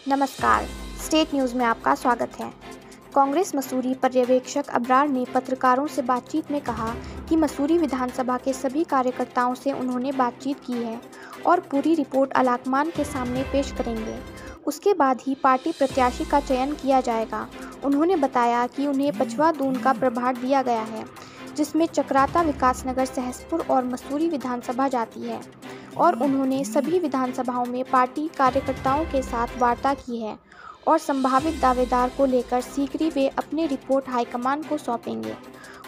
नमस्कार, state news में आपका स्वागत है। कांग्रेस मसूरी पर्यवेक्षक अबरार ने पत्रकारों से बातचीत में कहा कि मसूरी विधानसभा के सभी कार्यकर्ताओं से उन्होंने बातचीत की है और पूरी रिपोर्ट अलाकमान के सामने पेश करेंगे। उसके बाद ही पार्टी प्रत्याशी का चयन किया जाएगा। उन्होंने बताया कि उन्हें पचवा दून का प्रभार दिया गया है, जिसमें चक्राता, विकासनगर, सहसपुर और मसूरी विधानसभा जाती है और उन्होंने सभी विधानसभाओं में पार्टी कार्यकर्ताओं के साथ वार्ता की है और संभावित दावेदार को लेकर शीघ्र ही वे अपनी रिपोर्ट हाईकमान को सौंपेंगे।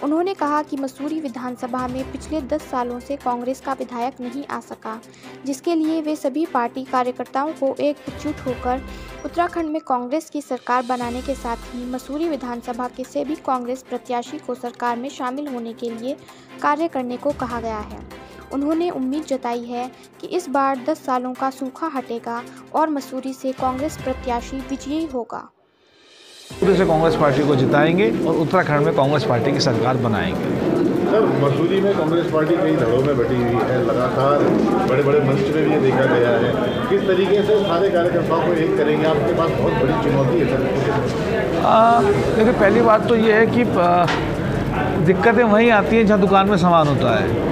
उन्होंने कहा कि मसूरी विधानसभा में पिछले 10 सालों से कांग्रेस का विधायक नहीं आ सका, जिसके लिए वे सभी पार्टी कार्यकर्ताओं को एकजुट होकर उत्तराखंड में कांग्रेस की सरकार बनाने के साथ ही मसूरी विधानसभा के सभी कांग्रेस प्रत्याशी को सरकार में शामिल होने के लिए कार्य करने को कहा गया है। उन्होंने उम्मीद जताई है कि इस बार 10 सालों का सूखा हटेगा और मसूरी से कांग्रेस प्रत्याशी विजयी होगा। मसूरी से कांग्रेस पार्टी को जिताएंगे और उत्तराखंड में कांग्रेस पार्टी की सरकार बनाएंगे। सर, मसूरी में कांग्रेस पार्टी कई धड़ों में बटी हुई है, लगातार बड़े बड़े मंच में भी ये देखा गया है। किस तरीके से सारे कार्यकर्ताओं को एक करेंगे? आपके पास बहुत बड़ी चुनौती है सर। देखिए, पहली बात तो ये है कि दिक्कतें वहीं आती हैं जहाँ दुकान में सामान होता है।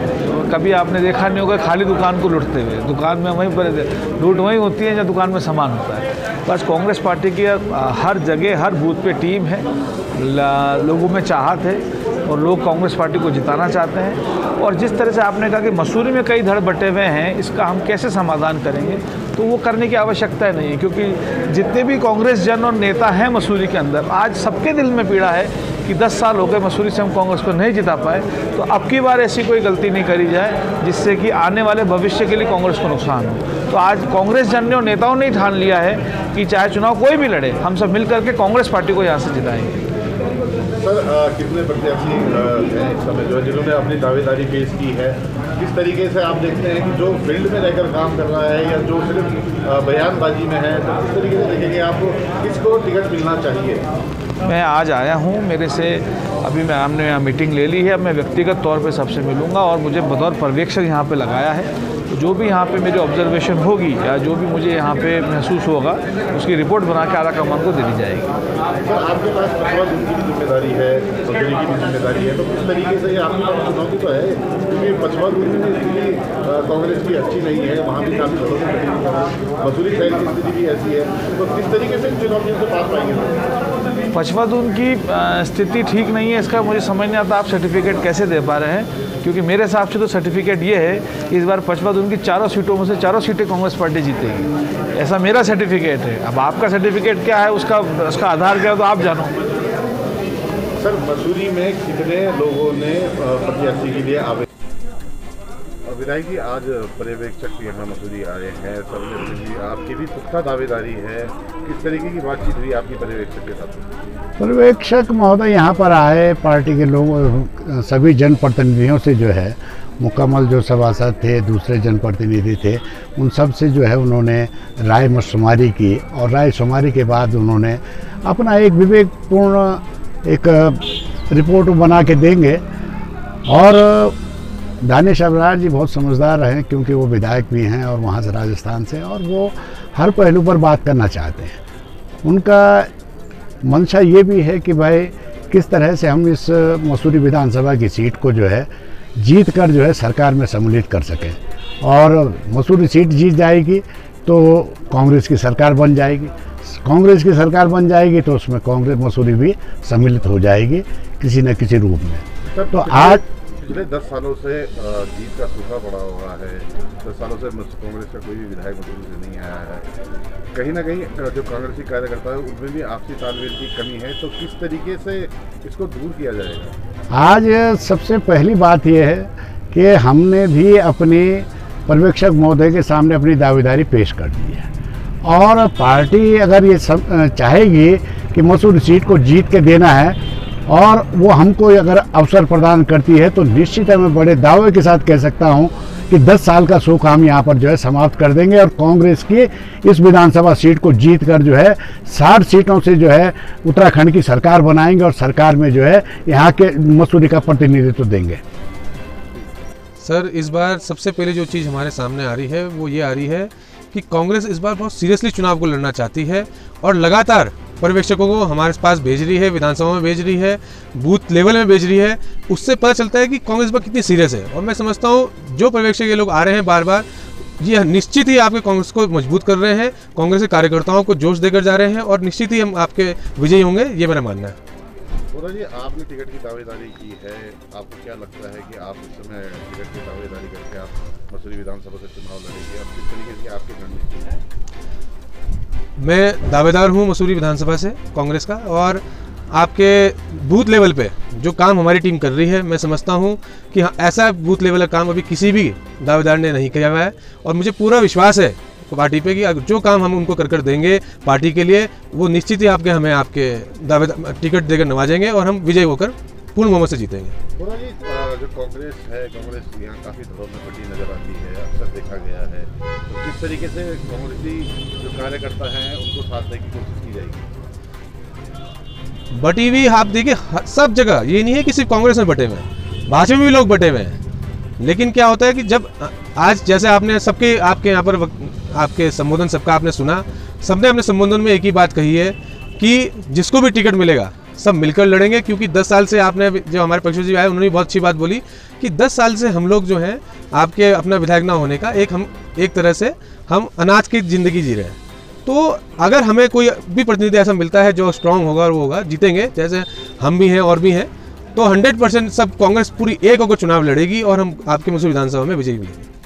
कभी आपने देखा नहीं होगा खाली दुकान को लूटते हुए, दुकान में वहीं पर लूट वहीं होती है जहाँ दुकान में सामान होता है। बस कांग्रेस पार्टी की हर जगह हर बूथ पे टीम है, लोगों में चाहत है और लोग कांग्रेस पार्टी को जिताना चाहते हैं। और जिस तरह से आपने कहा कि मसूरी में कई धड़ बटे हुए हैं, इसका हम कैसे समाधान करेंगे, तो वो करने की आवश्यकता नहीं है, क्योंकि जितने भी कांग्रेस जन और नेता हैं मसूरी के अंदर, आज सबके दिल में पीड़ा है कि 10 साल हो गए मसूरी से हम कांग्रेस को नहीं जिता पाए। तो अब की बार ऐसी कोई गलती नहीं करी जाए जिससे कि आने वाले भविष्य के लिए कांग्रेस को नुकसान हो। तो आज कांग्रेस जन ने और नेताओं ने ही ठान लिया है कि चाहे चुनाव कोई भी लड़े, हम सब मिल करके कांग्रेस पार्टी को यहाँ से जिताएंगे। सर, कितने प्रत्याशी हैं इस समय जो है जिन्होंने अपनी दावेदारी पेश की है? किस तरीके से आप देखते हैं कि जो फील्ड में रहकर काम कर रहा है या जो सिर्फ बयानबाजी में है, तो किस तरीके से देखेंगे आपको किसको टिकट मिलना चाहिए? मैं आज आया हूँ, मेरे से अभी हमने यहाँ मीटिंग ले ली है। अब मैं व्यक्तिगत तौर पे सबसे मिलूँगा और मुझे बतौर पर्यवेक्षक यहाँ पे लगाया है। तो जो भी यहाँ पे मेरी ऑब्जर्वेशन होगी या जो भी मुझे यहाँ पे महसूस होगा, उसकी रिपोर्ट बना के आलाकमान को दे दी जाएगी। सर, आपके पास पचवा दून की भी जिम्मेदारी है, मसूरी की भी जिम्मेदारी है, तो किस तरीके से ये आपके पास चुनौती तो है, क्योंकि पचवा दून में स्थिति कांग्रेस की अच्छी नहीं है, वहाँ भी काफ़ी धड़ों में बटी हुई है, मसूरी साइड की स्थिति भी ऐसी है, तो किस तरीके से इन चुनौतियों से पार पाएंगे? पचवा दून की स्थिति ठीक नहीं है, इसका मुझे समझ नहीं आता आप सर्टिफिकेट कैसे दे पा रहे हैं, क्योंकि मेरे हिसाब से तो सर्टिफिकेट ये है इस बार पचवा दून की 4 सीटों में से 4 सीटें कांग्रेस पार्टी जीतेगी। ऐसा मेरा सर्टिफिकेट है। अब आपका सर्टिफिकेट क्या है, उसका आधार क्या है, तो आप जानो। सर, मसूरी में कितने लोगों ने प्रत्याशी के लिए आवेदन? विधायक जी, आज पर्यवेक्षक यहाँ मसूरी आए हैं, सबने आपकी भी पुख्ता दावेदारी है, किस तरीके की बातचीत हुई आपकी पर्यवेक्षक के साथ? पर्यवेक्षक महोदय यहाँ पर आए, पार्टी के लोग सभी जनप्रतिनिधियों से जो है मुकम्मल जो सभासद थे, दूसरे जनप्रतिनिधि थे, उन सब से जो है उन्होंने राय मशुमारी की और राय शुमारी के बाद उन्होंने अपना एक विवेकपूर्ण एक रिपोर्ट बना के देंगे। और दानिश अबरार जी बहुत समझदार हैं, क्योंकि वो विधायक भी हैं और वहाँ से राजस्थान से, और वो हर पहलू पर बात करना चाहते हैं। उनका मंशा ये भी है कि भाई किस तरह से हम इस मसूरी विधानसभा की सीट को जो है जीत कर जो है सरकार में सम्मिलित कर सकें, और मसूरी सीट जीत जाएगी तो कांग्रेस की सरकार बन जाएगी। कांग्रेस की सरकार बन जाएगी तो उसमें कांग्रेस मसूरी भी सम्मिलित हो जाएगी किसी न किसी रूप में। तो आज पिछले 10 सालों से जीत का सूखा पड़ा हुआ है, 10 सालों से कांग्रेस का कोई भी विधायक मसूरी से नहीं आया है। कहीं ना कहीं जो कांग्रेसी कार्यकर्ता है उनमें भी आपसी तालमेल की कमी है, तो किस तरीके से इसको दूर किया जाएगा? आज सबसे पहली बात यह है कि हमने भी अपनी पर्यवेक्षक महोदय के सामने अपनी दावेदारी पेश कर दी है, और पार्टी अगर ये सब चाहेगी कि मसूरी सीट को जीत के देना है और वो हमको अगर अवसर प्रदान करती है, तो निश्चित है मैं बड़े दावे के साथ कह सकता हूँ कि 10 साल का सूखा हम यहाँ पर जो है समाप्त कर देंगे और कांग्रेस की इस विधानसभा सीट को जीत कर जो है 60 सीटों से जो है उत्तराखंड की सरकार बनाएंगे और सरकार में जो है यहाँ के मसूरी का प्रतिनिधित्व देंगे। सर, इस बार सबसे पहले जो चीज़ हमारे सामने आ रही है वो ये आ रही है कि कांग्रेस इस बार बहुत सीरियसली चुनाव को लड़ना चाहती है और लगातार पर्यवेक्षकों को हमारे पास भेज रही है, विधानसभा में भेज रही है, बूथ लेवल में भेज रही है। उससे पता चलता है कि कांग्रेस पर कितनी सीरियस है। और मैं समझता हूँ जो पर्यवेक्षक ये लोग आ रहे हैं बार बार, ये निश्चित ही आपके कांग्रेस को मजबूत कर रहे हैं, कांग्रेस के कार्यकर्ताओं को जोश देकर जा रहे हैं और निश्चित ही हम आपके विजयी होंगे, ये मेरा मानना है। बोला जी, आपने टिकट की दावेदारी की है, आपको क्या लगता है कि आप इस समय टिकट की दावेदारी करके आप मसूरी विधानसभा से चुनाव लड़ेंगे? अब किस तरीके की आपकी रणनीति है? मैं दावेदार हूँ मसूरी विधानसभा से कांग्रेस का, और आपके बूथ लेवल पे जो काम हमारी टीम कर रही है, मैं समझता हूँ कि हाँ, ऐसा बूथ लेवल का काम अभी किसी भी दावेदार ने नहीं किया हुआ है। और मुझे पूरा विश्वास है पार्टी पे कि जो काम हम उनको कर देंगे पार्टी के लिए, वो निश्चित ही हमें आपके दावेदार टिकट देकर नवाजेंगे और हम विजयी होकर पूर्ण बहुमत से जीतेंगे। बोला जी, जो कांग्रेस है, कांग्रेस यहाँ काफ़ी धड़ों में बटी नजर आती है, अक्सर देखा गया है। तो किस तरीके से कांग्रेसी जो कार्यकर्ता हैं उनको साधने की कोशिश की जाएगी? बटी हुई आप देखिए सब जगह, ये नहीं है कि सिर्फ कांग्रेस में बटे हुए हैं, भाजपा में भी लोग बटे हुए हैं। लेकिन क्या होता है कि जब आज जैसे आपने सबके आपके यहाँ पर आपके संबोधन सबका आपने सुना, सबने अपने संबोधन में एक ही बात कही है कि जिसको भी टिकट मिलेगा सब मिलकर लड़ेंगे। क्योंकि 10 साल से आपने जो हमारे पक्षी जी आए उन्होंने बहुत अच्छी बात बोली कि 10 साल से हम लोग जो हैं आपके अपना विधायक ना होने का एक तरह से हम अनाज की ज़िंदगी जी रहे हैं। तो अगर हमें कोई भी प्रतिनिधि ऐसा मिलता है जो स्ट्रांग होगा और वो होगा, जीतेंगे, जैसे हम भी हैं और भी हैं, तो 100% सब कांग्रेस पूरी एक होकर चुनाव लड़ेगी और हम आपके मसूरी विधानसभा में विजयी मिलेंगे।